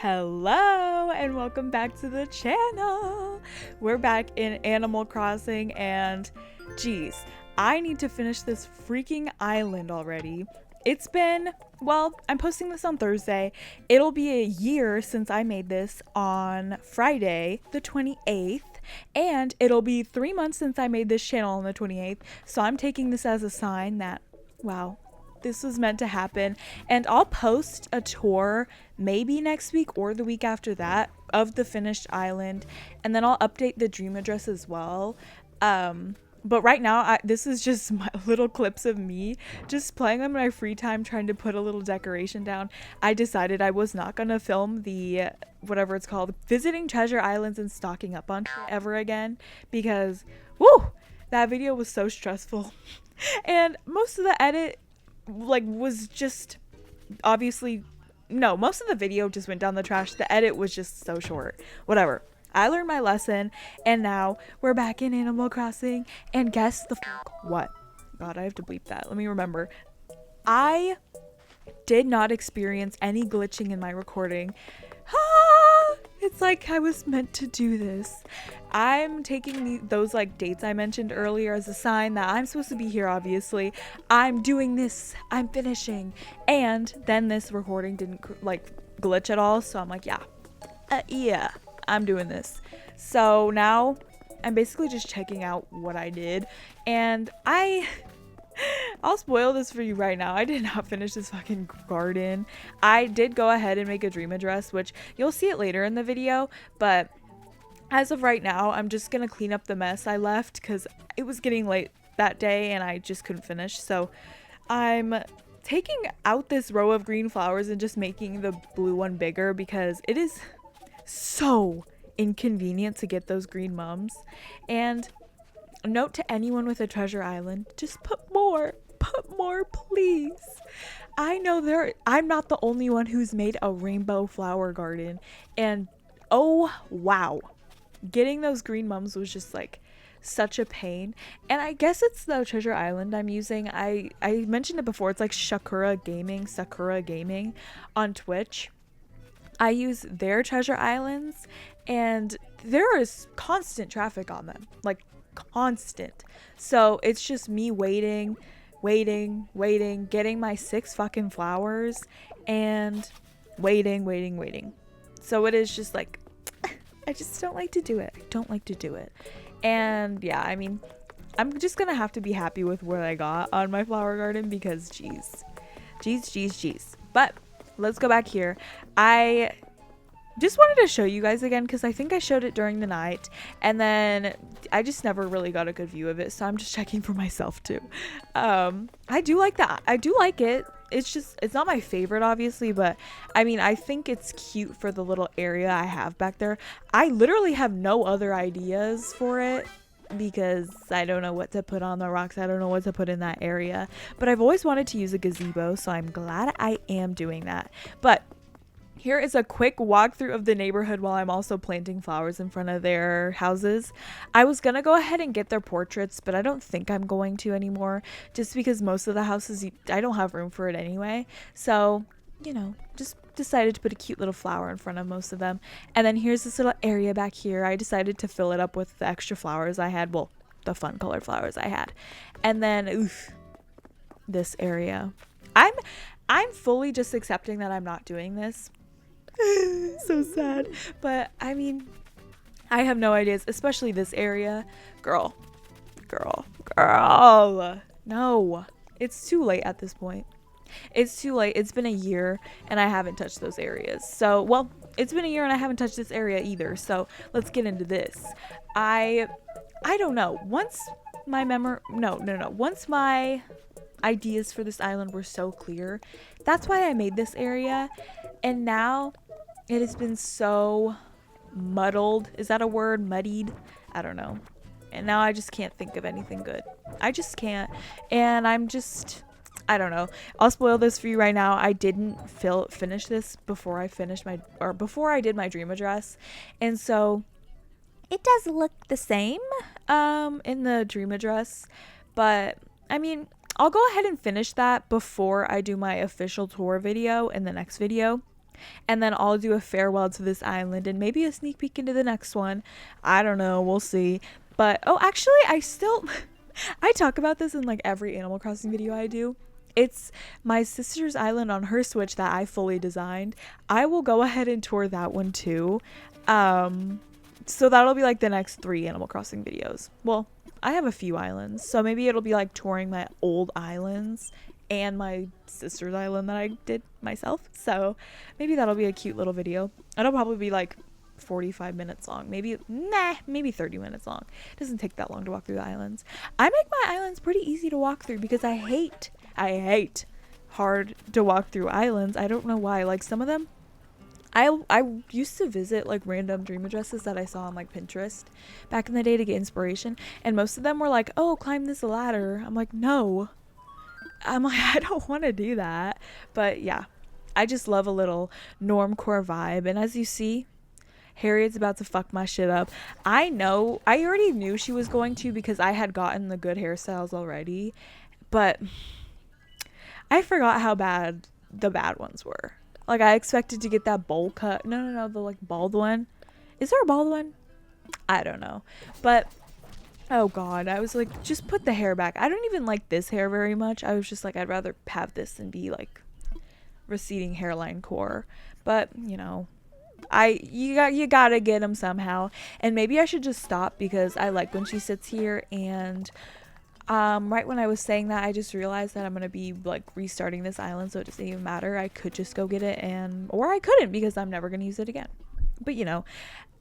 Hello and welcome back to the channel. We're back in Animal Crossing and geez, I need to finish this freaking island already. It's been, well, I'm posting this on Thursday. It'll be a year since I made this on Friday the 28th, and it'll be 3 months since I made this channel on the 28th. So I'm taking this as a sign that, wow, this was meant to happen. And I'll post a tour maybe next week or the week after that of the finished island, and then I'll update the dream address as well. But right now this is just my little clips of me just playing on my free time, trying to put a little decoration down. I decided I was not gonna film the whatever it's called, visiting treasure islands and stocking up on ever again, because woo, that video was so stressful. And most of the edit was just obviously most of the video just went down the trash. The edit was just so short. Whatever, I learned my lesson, and now we're back in Animal Crossing. And guess the what? God, I have to bleep that. Let me remember. I did not experience any glitching in my recording. It's like I was meant to do this. I'm taking those dates I mentioned earlier as a sign that I'm supposed to be here, obviously. I'm doing this. I'm finishing. And then this recording didn't glitch at all. So I'm like, yeah, I'm doing this. So now I'm basically just checking out what I did. And I'll spoil this for you right now. I did not finish this fucking garden. I did go ahead and make a dream address, which you'll see it later in the video, but as of right now, I'm just gonna clean up the mess I left because it was getting late that day and I just couldn't finish. So I'm taking out this row of green flowers and just making the blue one bigger because it is so inconvenient to get those green mums. And note to anyone with a treasure island, just put more please. I know I'm not the only one who's made a rainbow flower garden, and oh wow, getting those green mums was just such a pain. And I guess it's the treasure island I'm using. I mentioned it before. It's like Sakura Gaming on Twitch. I use their treasure islands and there is constant traffic on them, constant. So it's just me waiting, getting my 6 fucking flowers and waiting. So it is just I just don't like to do it. And yeah, I mean, I'm just gonna have to be happy with what I got on my flower garden because jeez. But let's go back here. I just wanted to show you guys again because I think I showed it during the night and then I just never really got a good view of it, so I'm just checking for myself too. I do like that. I do like it. It's not my favorite obviously, but I mean, I think it's cute for the little area I have back there. I literally have no other ideas for it because I don't know what to put on the rocks. I don't know what to put in that area, but I've always wanted to use a gazebo, so I'm glad I am doing that. But here is a quick walkthrough of the neighborhood while I'm also planting flowers in front of their houses. I was gonna go ahead and get their portraits, but I don't think I'm going to anymore just because most of the houses, I don't have room for it anyway. So, just decided to put a cute little flower in front of most of them. And then here's this little area back here. I decided to fill it up with the extra flowers I had. Well, the fun colored flowers I had. And then, this area. I'm fully just accepting that I'm not doing this. So sad, but I mean, I have no ideas, especially this area. Girl, no, it's too late at this point. It's too late. It's been a year and I haven't touched those areas. So, well, it's been a year and I haven't touched this area either, so let's get into this. I don't know, once my ideas for this island were so clear, that's why I made this area. And now it has been so muddled. Is that a word? Muddied? I don't know. And now I just can't think of anything good. I just can't. And I don't know. I'll spoil this for you right now. I didn't finish this before I did my dream address. And so it does look the same in the dream address. But I mean, I'll go ahead and finish that before I do my official tour video in the next video. And then I'll do a farewell to this island and maybe a sneak peek into the next one. I don't know, we'll see. But oh, actually, I still I talk about this in like every Animal Crossing video I do. It's my sister's island on her Switch that I fully designed. I will go ahead and tour that one too. So that'll be like the next 3 Animal Crossing videos. Well, I have a few islands, so maybe it'll be like touring my old islands and my sister's island that I did myself. So maybe that'll be a cute little video. It'll probably be like 45 minutes long, maybe 30 minutes long. It doesn't take that long to walk through the islands. I make my islands pretty easy to walk through because I hate hard to walk through islands. I don't know why. Like some of them, I used to visit like random dream addresses that I saw on like Pinterest back in the day to get inspiration, and most of them were like, oh, climb this ladder. I'm like, no, I'm like, I don't want to do that. But yeah, I just love a little normcore vibe. And as you see, Harriet's about to fuck my shit up. I already knew she was going to because I had gotten the good hairstyles already, but I forgot how bad the bad ones were. Like, I expected to get that bowl cut. No, the like bald one. Is there a bald one? I don't know. But oh god, I was like, just put the hair back. I don't even like this hair very much. I was just like, I'd rather have this than be like receding hairline core. But you know, you gotta get them somehow. And maybe I should just stop because I like when she sits here. And right when I was saying that, I just realized that I'm gonna be like restarting this island, so it doesn't even matter. I could just go get it, or I couldn't because I'm never gonna use it again. But you know,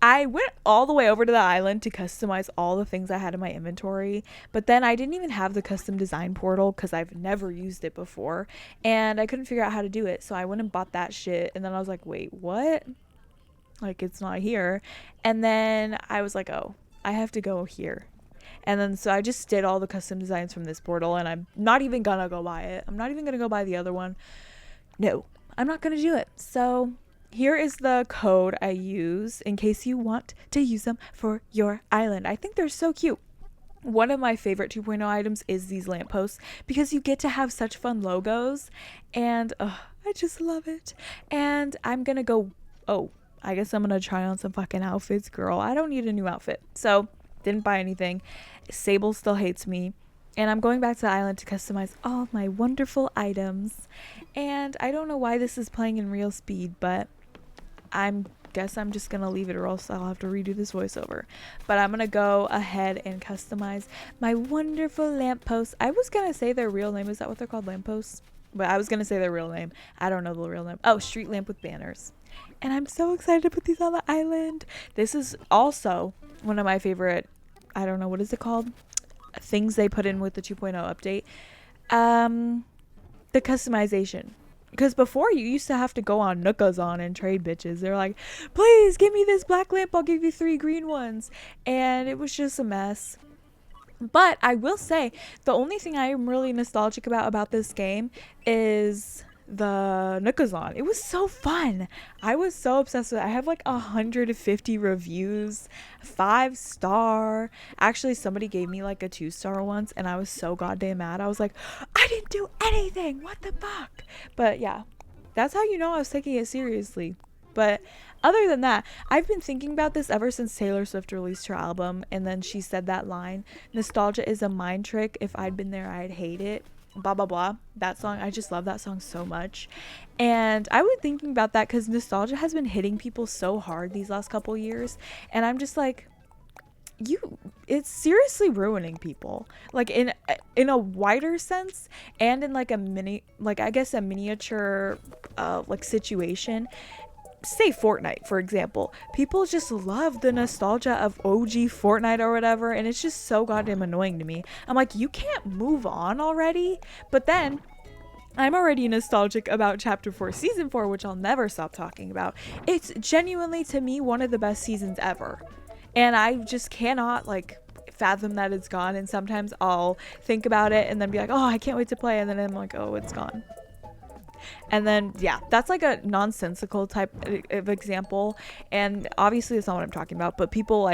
I went all the way over to the island to customize all the things I had in my inventory, but then I didn't even have the custom design portal because I've never used it before, and I couldn't figure out how to do it. So I went and bought that shit, and then I was like, wait, what? Like, it's not here. And then I was like, oh, I have to go here. And then so I just did all the custom designs from this portal, and I'm not even gonna go buy it. I'm not even gonna go buy the other one. No, I'm not gonna do it. So here is the code I use in case you want to use them for your island. I think they're so cute. One of my favorite 2.0 items is these lampposts because you get to have such fun logos, and I just love it. And I'm gonna go, I guess I'm gonna try on some fucking outfits, girl. I don't need a new outfit. So didn't buy anything. Sable still hates me. And I'm going back to the island to customize all of my wonderful items. And I don't know why this is playing in real speed, but guess I'm just gonna leave it, or else I'll have to redo this voiceover. But I'm gonna go ahead and customize my wonderful lampposts. I was gonna say their real name. Is that what they're called? Lampposts? But I was gonna say their real name. I don't know the real name. Oh, street lamp with banners. And I'm so excited to put these on the island. This is also one of my favorite, I don't know, what is it called? Things they put in with the 2.0 update. The customization. Because before, you used to have to go on Nookazon and trade bitches. They're like, please give me this black lamp, I'll give you 3 green ones. And it was just a mess. But I will say, the only thing I am really nostalgic about this game is the Nookazon. It was so fun. I was so obsessed with it. I have like 150 reviews, 5-star. Actually, somebody gave me like a 2-star once, and I was so goddamn mad. I was like, I didn't do anything, what the fuck? But yeah, that's how you know I was taking it seriously. But other than that, I've been thinking about this ever since Taylor Swift released her album, and then she said that line, nostalgia is a mind trick, if I'd been there I'd hate it, blah blah blah. That song, I just love that song so much. And I was thinking about that because nostalgia has been hitting people so hard these last couple years, and I'm just like, it's seriously ruining people, like in a wider sense, and in like a miniature like situation. Say Fortnite, for example. People just love the nostalgia of OG Fortnite or whatever, and it's just so goddamn annoying to me. I'm like, you can't move on already? But then I'm already nostalgic about Chapter 4 Season 4, which I'll never stop talking about. It's genuinely, to me, one of the best seasons ever. And I just cannot, like, fathom that it's gone. And sometimes I'll think about it and then be like, oh, I can't wait to play. And then I'm like, oh, it's gone. And then, yeah, that's like a nonsensical type of example. And obviously it's not what I'm talking about, but people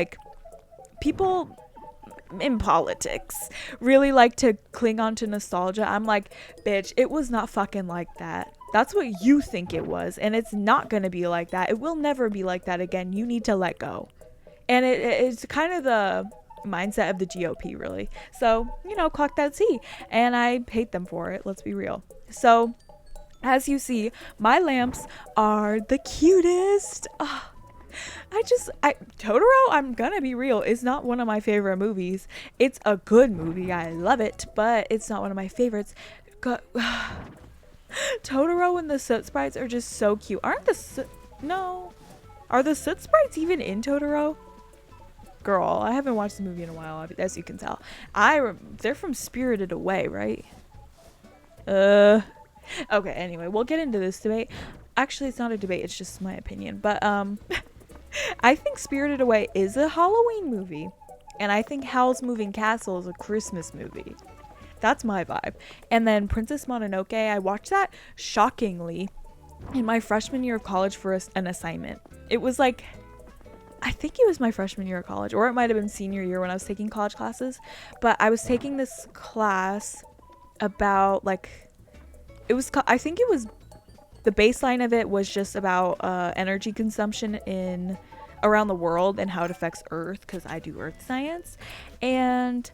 in politics really like to cling on to nostalgia. I'm like, bitch, it was not fucking like that. That's what you think it was, and it's not going to be like that. It will never be like that again. You need to let go. And it's kind of the mindset of the GOP, really. So, you know, clock that C. And I hate them for it, let's be real. So, as you see, my lamps are the cutest. Oh, Totoro, I'm gonna be real, is not one of my favorite movies. It's a good movie, I love it, but it's not one of my favorites. Totoro and the Soot Sprites are just so cute. Aren't the no. Are the Soot Sprites even in Totoro? Girl, I haven't watched the movie in a while, as you can tell. They're from Spirited Away, right? Okay, anyway, we'll get into this debate. Actually, it's not a debate, it's just my opinion. But I think Spirited Away is a Halloween movie, and I think Howl's Moving Castle is a Christmas movie. That's my vibe. And then Princess Mononoke, I watched that shockingly in my freshman year of college for an assignment. It was like, I think it was my freshman year of college, or it might have been senior year when I was taking college classes. But I was taking this class about I think it was, the baseline of it was just about energy consumption around the world and how it affects Earth, because I do Earth science. And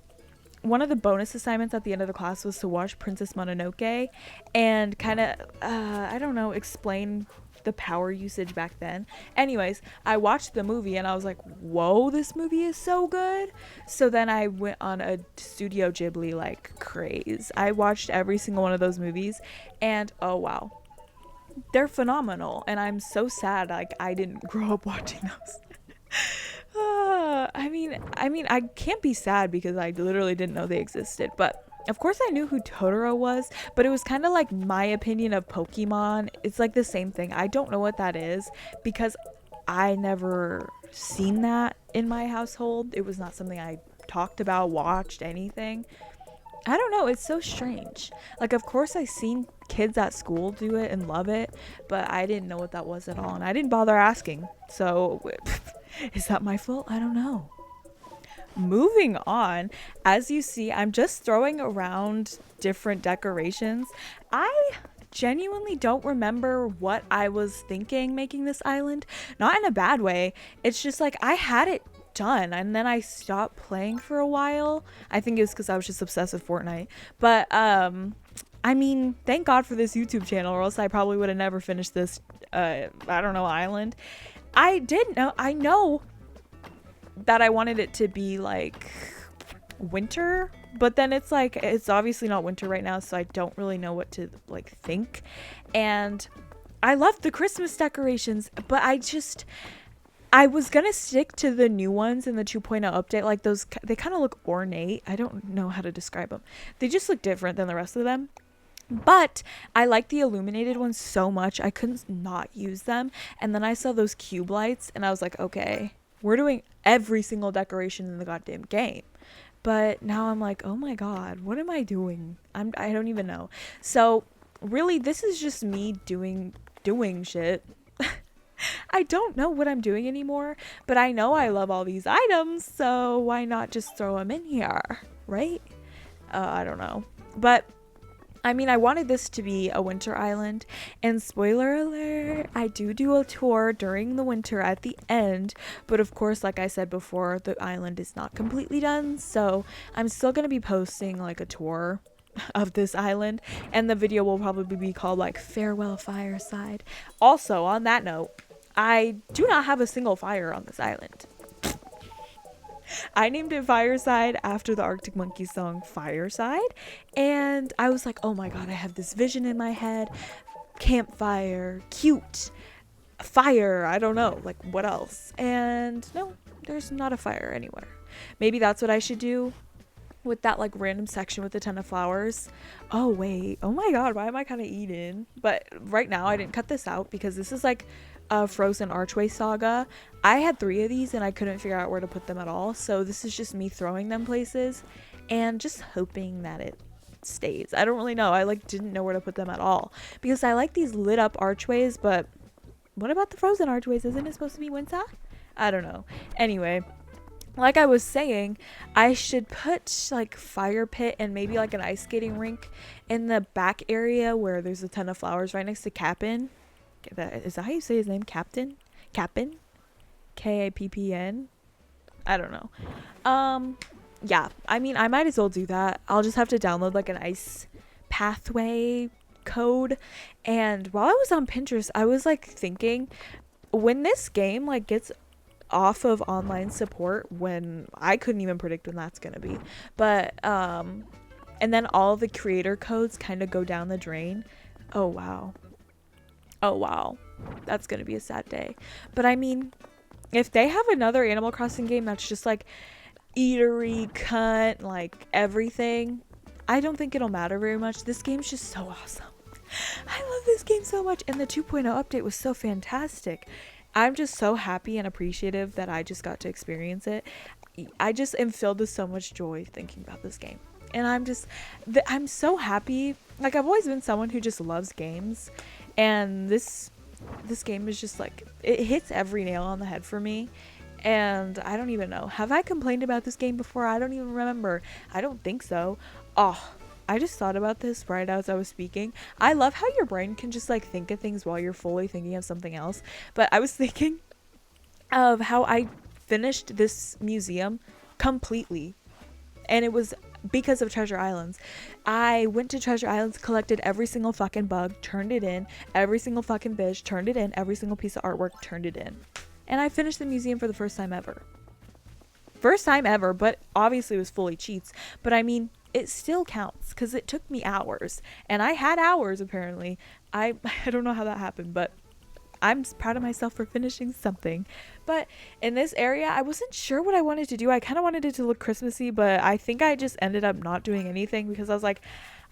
one of the bonus assignments at the end of the class was to watch Princess Mononoke and kind of, I don't know, explain the power usage back then. Anyways, I watched the movie and I was like, whoa, this movie is so good. So then I went on a Studio Ghibli craze. I watched every single one of those movies and oh wow, they're phenomenal. And I'm so sad I didn't grow up watching those. I mean, I can't be sad because I literally didn't know they existed, but of course I knew who Totoro was, but it was kind of like my opinion of Pokemon. It's like the same thing. I don't know what that is because I never seen that in my household. It was not something I talked about, watched, anything. I don't know, it's so strange. Of course I seen kids at school do it and love it, but I didn't know what that was at all, and I didn't bother asking. So is that my fault? I don't know. Moving on, as you see, I'm just throwing around different decorations. I genuinely don't remember what I was thinking making this island. Not in a bad way. It's just I had it done and then I stopped playing for a while. I think it was because I was just obsessed with Fortnite. But I mean, thank God for this YouTube channel, or else I probably would have never finished this I don't know, island. I know that I wanted it to be winter, but then it's it's obviously not winter right now, so I don't really know what to think. And I love the Christmas decorations, but I was gonna stick to the new ones in the 2.0 update. Those, they kind of look ornate. I don't know how to describe them. They just look different than the rest of them. But I like the illuminated ones so much, I couldn't not use them. And then I saw those cube lights and I was like, okay, we're doing every single decoration in the goddamn game. But now I'm like, oh my god, what am I doing? I don't even know. So really, this is just me doing shit. I don't know what I'm doing anymore, but I know I love all these items, so why not just throw them in here, right? I don't know. But I mean, I wanted this to be a winter island, and spoiler alert, I do a tour during the winter at the end, but of course, like I said before, the island is not completely done, so I'm still going to be posting a tour of this island, and the video will probably be called Farewell Fireside. Also, on that note, I do not have a single fire on this island. I named it Fireside after the Arctic Monkeys song Fireside, and I was like, oh my god, I have this vision in my head. Campfire, cute, fire, I don't know, what else? And no, there's not a fire anywhere. Maybe that's what I should do with that random section with a ton of flowers. Oh wait, oh my god, why am I kind of eating? But right now I didn't cut this out because this is a Frozen Archway saga. I had 3 of these and I couldn't figure out where to put them at all, so this is just me throwing them places and just hoping that it stays. I don't really know. I didn't know where to put them at all because I like these lit up archways, but what about the Frozen archways? Isn't it supposed to be winter? I don't know. Anyway, like I was saying, I should put like fire pit and maybe like an ice skating rink in the back area where there's a ton of flowers right next to Cap'n. Is that how you say his name? Cap'n? Kappn? I don't know. Yeah, I mean, I might as well do that. I'll just have to download like an ice pathway code. And while I was on Pinterest, I was like thinking, when this game like gets off of online support, when I couldn't even predict when that's gonna be, but and then all the creator codes kind of go down the drain. Oh wow. Oh wow. That's gonna be a sad day. But I mean, if they have another Animal Crossing game that's just like eatery, cunt, like everything, I don't think it'll matter very much. This game's just so awesome. I love this game so much, and the 2.0 update was so fantastic. I'm just so happy and appreciative that I just got to experience it. I just am filled with so much joy thinking about this game. And I'm so happy. Like, I've always been someone who just loves games, and this game is just like, it hits every nail on the head for me. And I don't even know, have I complained about this game before? I don't even remember. I don't think so. Oh, I just thought about this right as I was speaking. I love how your brain can just like think of things while you're fully thinking of something else. But I was thinking of how I finished this museum completely, and it was because of Treasure Islands. I went to Treasure Islands, collected every single fucking bug, turned it in, every single fucking bitch, turned it in, every single piece of artwork, turned it in. And I finished the museum for the first time ever. First time ever, but obviously it was fully cheats. But I mean, it still counts because it took me hours. And I had hours, apparently. I don't know how that happened, but I'm proud of myself for finishing something. But in this area, I wasn't sure what I wanted to do. I kind of wanted it to look Christmassy, but I think I just ended up not doing anything because I was like,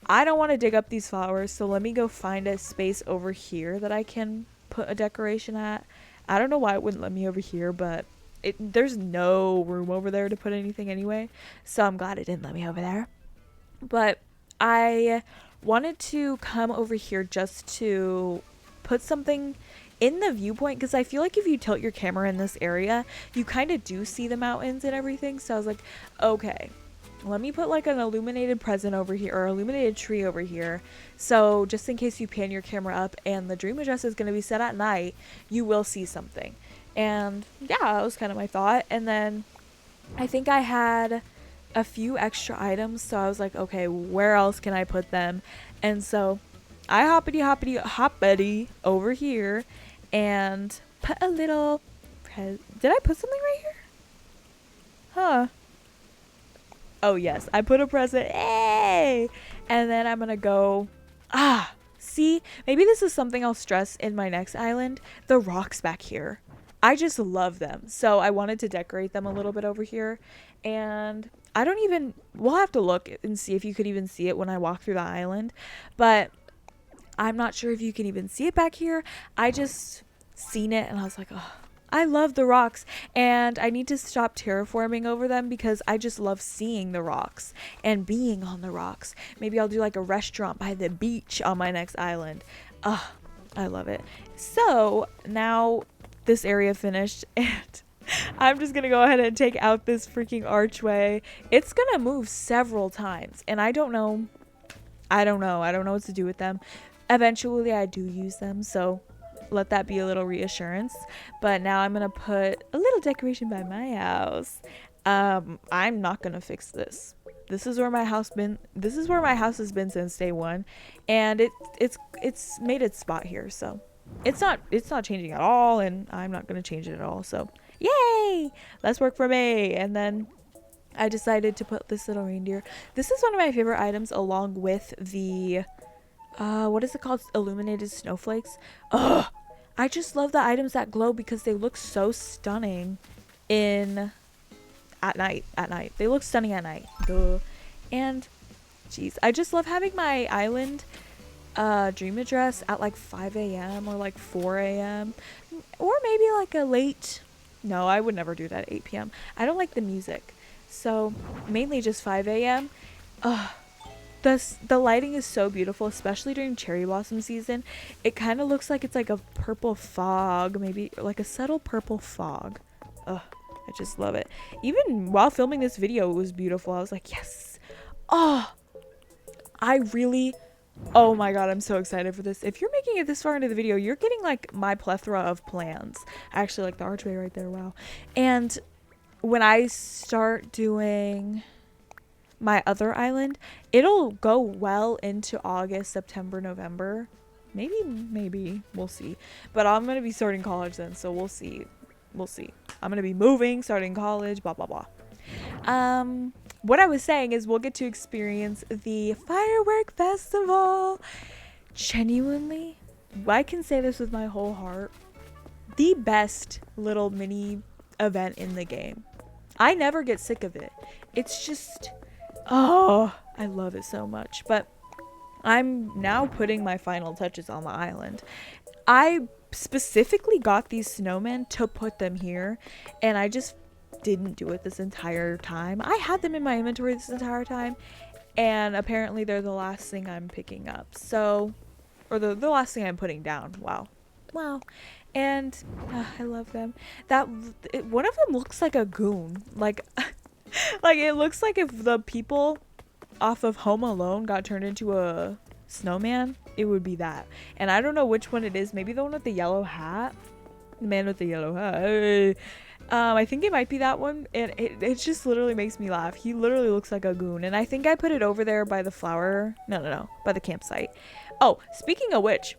I don't want to dig up these flowers, so let me go find a space over here that I can put a decoration at. I don't know why it wouldn't let me over here, but there's no room over there to put anything anyway, so I'm glad it didn't let me over there. But I wanted to come over here just to put something in the viewpoint, because I feel like if you tilt your camera in this area, you kind of do see the mountains and everything. So I was like, okay, let me put like an illuminated present over here, or illuminated tree over here, so just in case you pan your camera up and the dream address is going to be set at night, you will see something. And yeah, that was kind of my thought. And then I think I had a few extra items, so I was like, okay, where else can I put them? And so I hoppity over here and put a little did I put something right here? Huh. Oh yes, I put a present. Hey! And then I'm gonna go, see, maybe this is something I'll stress in my next island. The rocks back here, I just love them, so I wanted to decorate them a little bit over here. And we'll have to look and see if you could even see it when I walk through the island, but I'm not sure if you can even see it back here. I just seen it and I was like, oh, I love the rocks, and I need to stop terraforming over them because I just love seeing the rocks and being on the rocks. Maybe I'll do like a restaurant by the beach on my next island. I love it. So now this area finished, and I'm just gonna go ahead and take out this freaking archway. It's gonna move several times, and I don't know what to do with them. Eventually I do use them, so let that be a little reassurance. But now I'm gonna put a little decoration by my house. I'm not gonna fix this. This is where my house has been since day one, and it's made its spot here, so it's not changing at all, and I'm not gonna change it at all. So yay, less work for me. And then I decided to put this little reindeer. This is one of my favorite items, along with the what is it called? Illuminated snowflakes. Ugh! I just love the items that glow because they look so stunning at night. They look stunning at night. Duh. And jeez, I just love having my island dream address at like 5 a.m. or like 4 a.m. or maybe like a late. No, I would never do that at 8 p.m. I don't like the music. So mainly just 5 a.m. Ugh. The lighting is so beautiful, especially during cherry blossom season. It kind of looks like it's like a purple fog, maybe like a subtle purple fog. Ugh, I just love it. Even while filming this video, it was beautiful. I was like, yes. Oh, I really, oh my god, I'm so excited for this. If you're making it this far into the video, you're getting like my plethora of plans. I actually like the archway right there. Wow. And when I start doing my other island, it'll go well into August, September, November. Maybe we'll see. But I'm gonna be starting college then, so we'll see. I'm gonna be moving, starting college, blah blah blah. What I was saying is we'll get to experience the firework festival. Genuinely, I can say this with my whole heart, the best little mini event in the game. I never get sick of it. It's just, oh, I love it so much. But I'm now putting my final touches on the island. I specifically got these snowmen to put them here, and I just didn't do it this entire time. I had them in my inventory this entire time, and apparently they're the last thing I'm picking up. So, or the last thing I'm putting down. Wow. And I love them. One of them looks like a goon. Like it looks like if the people off of Home Alone got turned into a snowman, it would be that. And I don't know which one it is. Maybe the one with the yellow hat. The man with the yellow hat. I think it might be that one. And it just literally makes me laugh. He literally looks like a goon. And I think I put it over there by the flower. No. By the campsite. Oh, speaking of which,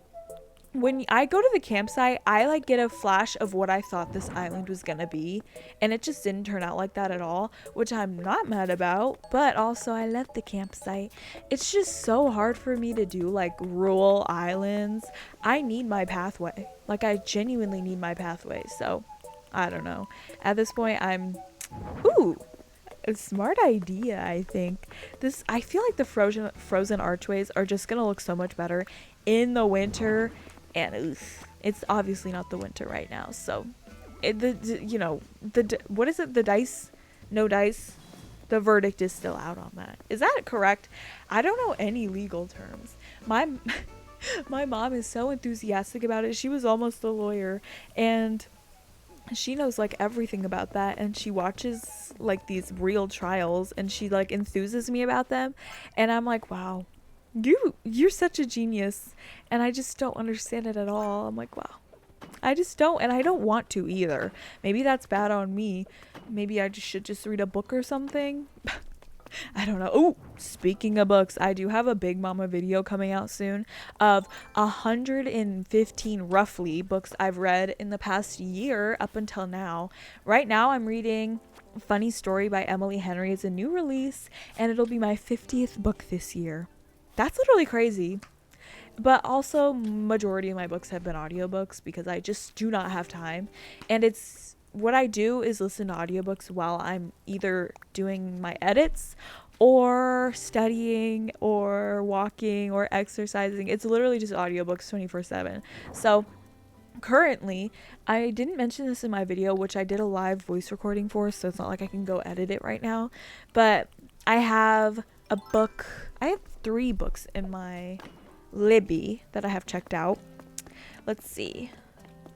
when I go to the campsite, I like get a flash of what I thought this island was gonna be, and it just didn't turn out like that at all, which I'm not mad about. But also I left the campsite. It's just so hard for me to do like rural islands. I need my pathway. Like, I genuinely need my pathway. So I don't know, at this point I'm a smart idea. I think I feel like the frozen archways are just gonna look so much better in the winter. And it's obviously not the winter right now, so what is it, the dice, no dice, the verdict is still out on that. Is that correct? I don't know any legal terms. My mom is so enthusiastic about it. She was almost a lawyer, and she knows like everything about that, and she watches like these real trials, and she like enthuses me about them, and I'm like, wow, you're such a genius. And I just don't understand it at all. I'm like, wow, I just don't, and I don't want to either. Maybe that's bad on me. Maybe I should just read a book or something. I don't know. Oh, speaking of books, I do have a Big Mama video coming out soon of 115 roughly books I've read in the past year up until now. Right now I'm reading Funny Story by Emily Henry. It's a new release, and it'll be my 50th book this year. That's literally crazy. But also, majority of my books have been audiobooks because I just do not have time. And what I do is listen to audiobooks while I'm either doing my edits or studying or walking or exercising. It's literally just audiobooks 24/7. So currently, I didn't mention this in my video, which I did a live voice recording for, so it's not like I can go edit it right now. But I have 3 books in my Libby that I have checked out. Let's see.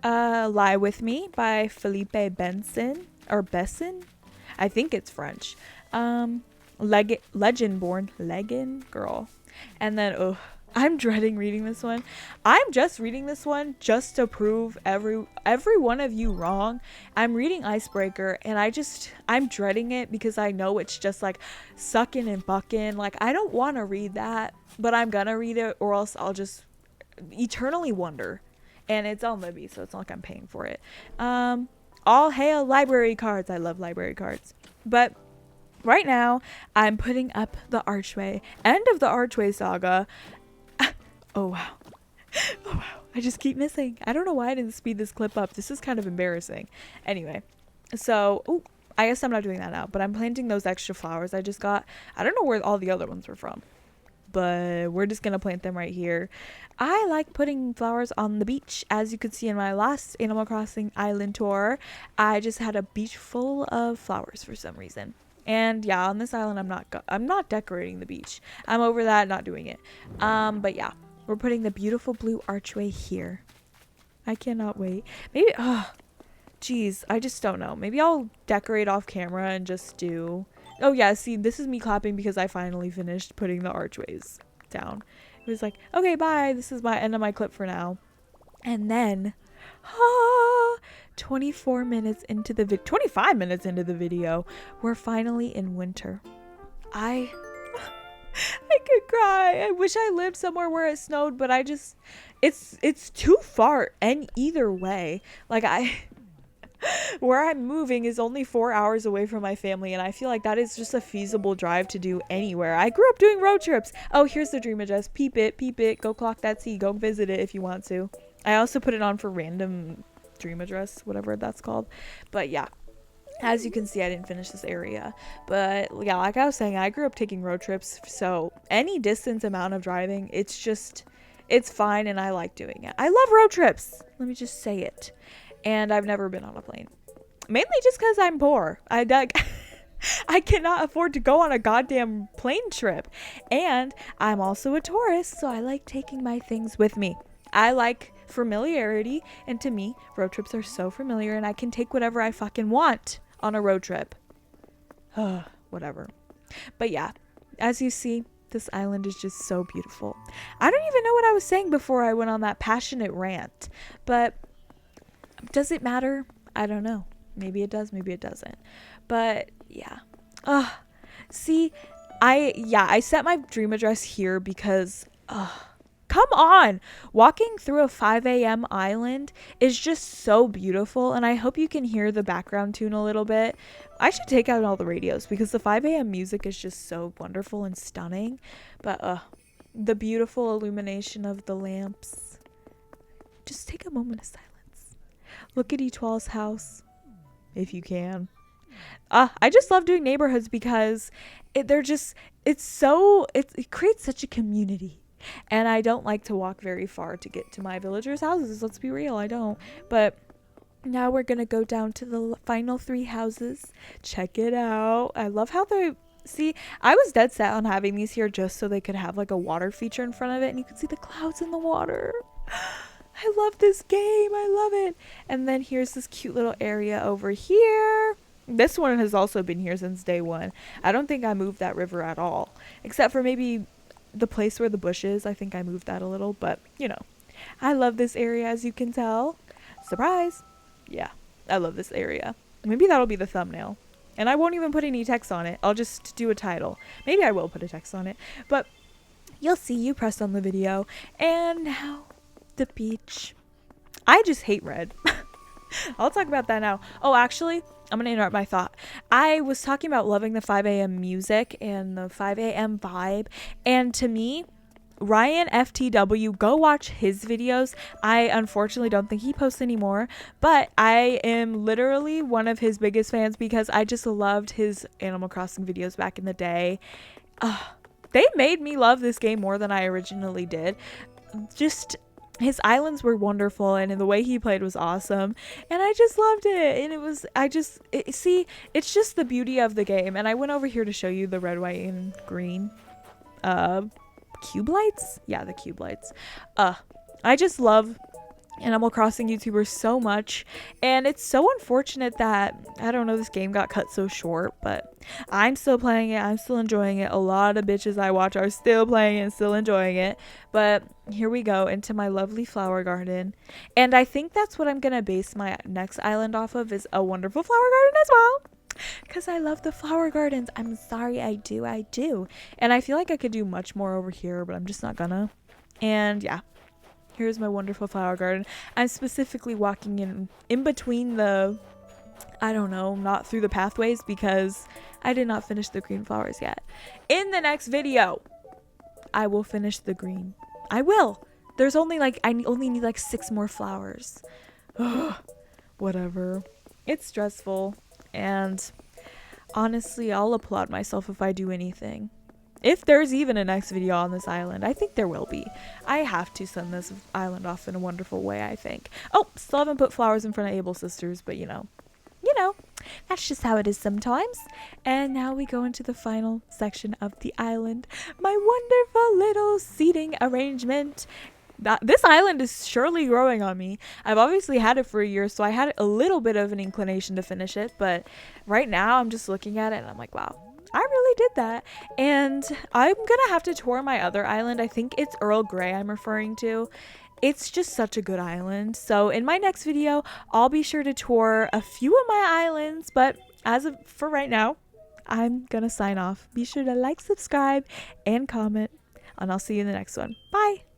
Lie With Me by Felipe Besson. I think it's French. Legend Girl. And then, I'm dreading reading this one. I'm just reading this one just to prove every one of you wrong. I'm reading Icebreaker, and I'm dreading it because I know it's just like sucking and bucking. Like, I don't want to read that, but I'm gonna read it, or else I'll just eternally wonder. And it's on Libby, so it's not like I'm paying for it. All hail library cards. I love library cards. But right now, I'm putting up the Archway. End of the Archway saga. Oh wow. I just keep missing. I don't know why I didn't speed this clip up. This is kind of embarrassing. Anyway, so I guess I'm not doing that now, but I'm planting those extra flowers I just got. I don't know where all the other ones were from, but we're just gonna plant them right here. I like putting flowers on the beach. As you could see in my last Animal Crossing island tour, I just had a beach full of flowers for some reason. And yeah, on this island, I'm not decorating the beach. I'm over that, not doing it. But yeah, we're putting the beautiful blue archway here. I cannot wait. Maybe geez, I just don't know. Maybe I'll decorate off camera and just do... Oh yeah, see, this is me clapping because I finally finished putting the archways down. It was like, okay, bye. This is my end of my clip for now. And then, 24 minutes into the 25 minutes into the video, we're finally in winter. I could cry. I wish I lived somewhere where it snowed, but I just, it's too far and either way. Like where I'm moving is only 4 hours away from my family, and I feel like that is just a feasible drive to do anywhere. I grew up doing road trips. Oh, here's the dream address. Peep it, go clock that C, go visit it if you want to. I also put it on for random dream address, whatever that's called. But yeah, as you can see, I didn't finish this area. But yeah, like I was saying, I grew up taking road trips, so any distance amount of driving, it's fine, and I like doing it. I love road trips. Let me just say it. And I've never been on a plane. Mainly just because I'm poor. I cannot afford to go on a goddamn plane trip. And I'm also a tourist, so I like taking my things with me. I like familiarity, and to me, road trips are so familiar, and I can take whatever I fucking want on a road trip. Whatever. But yeah, as you see, this island is just so beautiful. I don't even know what I was saying before I went on that passionate rant, but does it matter? I don't know. Maybe it does, maybe it doesn't. But yeah. See, I set my dream address here because come on! Walking through a 5 a.m. island is just so beautiful, and I hope you can hear the background tune a little bit. I should take out all the radios because the 5 a.m. music is just so wonderful and stunning. But the beautiful illumination of the lamps. Just take a moment of silence. Look at Etoile's house, if you can. I just love doing neighborhoods because it creates such a community. And I don't like to walk very far to get to my villagers' houses. Let's be real, I don't. But now we're going to go down to the final 3 houses. Check it out. I love how see, I was dead set on having these here just so they could have like a water feature in front of it and you could see the clouds in the water. I love this game. I love it. And then here's this cute little area over here. This one has also been here since day one. I don't think I moved that river at all, except for maybe the place where the bush is. I think I moved that a little, but you know, I love this area, as you can tell. Surprise. Yeah, I love this area. Maybe that'll be the thumbnail. And I won't even put any text on it. I'll just do a title. Maybe I will put a text on it, but you'll see. You pressed on the video. And now the beach. I just hate red. I'll talk about that now. Oh, actually, I'm gonna interrupt my thought. I was talking about loving the 5 a.m. music and the 5 a.m. vibe, and to me, Ryan FTW, go watch his videos. I unfortunately don't think he posts anymore, but I am literally one of his biggest fans because I just loved his Animal Crossing videos back in the day. They made me love this game more than I originally did. Just his islands were wonderful, and the way he played was awesome, and I just loved it. And it was, see, it's just the beauty of the game. And I went over here to show you the red, white, and green cube lights. Yeah, the cube lights. I just love Animal Crossing YouTubers so much, and it's so unfortunate that, I don't know, this game got cut so short, but I'm still playing it. I'm still enjoying it. A lot of bitches I watch are still playing it and still enjoying it. But here we go into my lovely flower garden, and I think that's what I'm gonna base my next island off of, is a wonderful flower garden as well, because I love the flower gardens. I'm sorry, I do, and I feel like I could do much more over here, but I'm just not gonna. And yeah, here's my wonderful flower garden. I'm specifically walking in between the, I don't know, not through the pathways, because I did not finish the green flowers yet. In the next video, I will finish the green. I will. There's only like, I only need like 6 more flowers. Whatever. It's stressful, and honestly, I'll applaud myself if I do anything. If there's even a next video on this island. I think there will be. I have to send this island off in a wonderful way, I think. Oh, still haven't put flowers in front of Able Sisters, but you know, that's just how it is sometimes. And now we go into the final section of the island. My wonderful little seating arrangement. This island is surely growing on me. I've obviously had it for a year, so I had a little bit of an inclination to finish it, but right now I'm just looking at it and I'm like, wow, I really did that. And I'm gonna have to tour my other island. I think it's Earl Grey I'm referring to. It's just such a good island. So in my next video, I'll be sure to tour a few of my islands, but for right now, I'm gonna sign off. Be sure to like, subscribe, and comment, and I'll see you in the next one. Bye!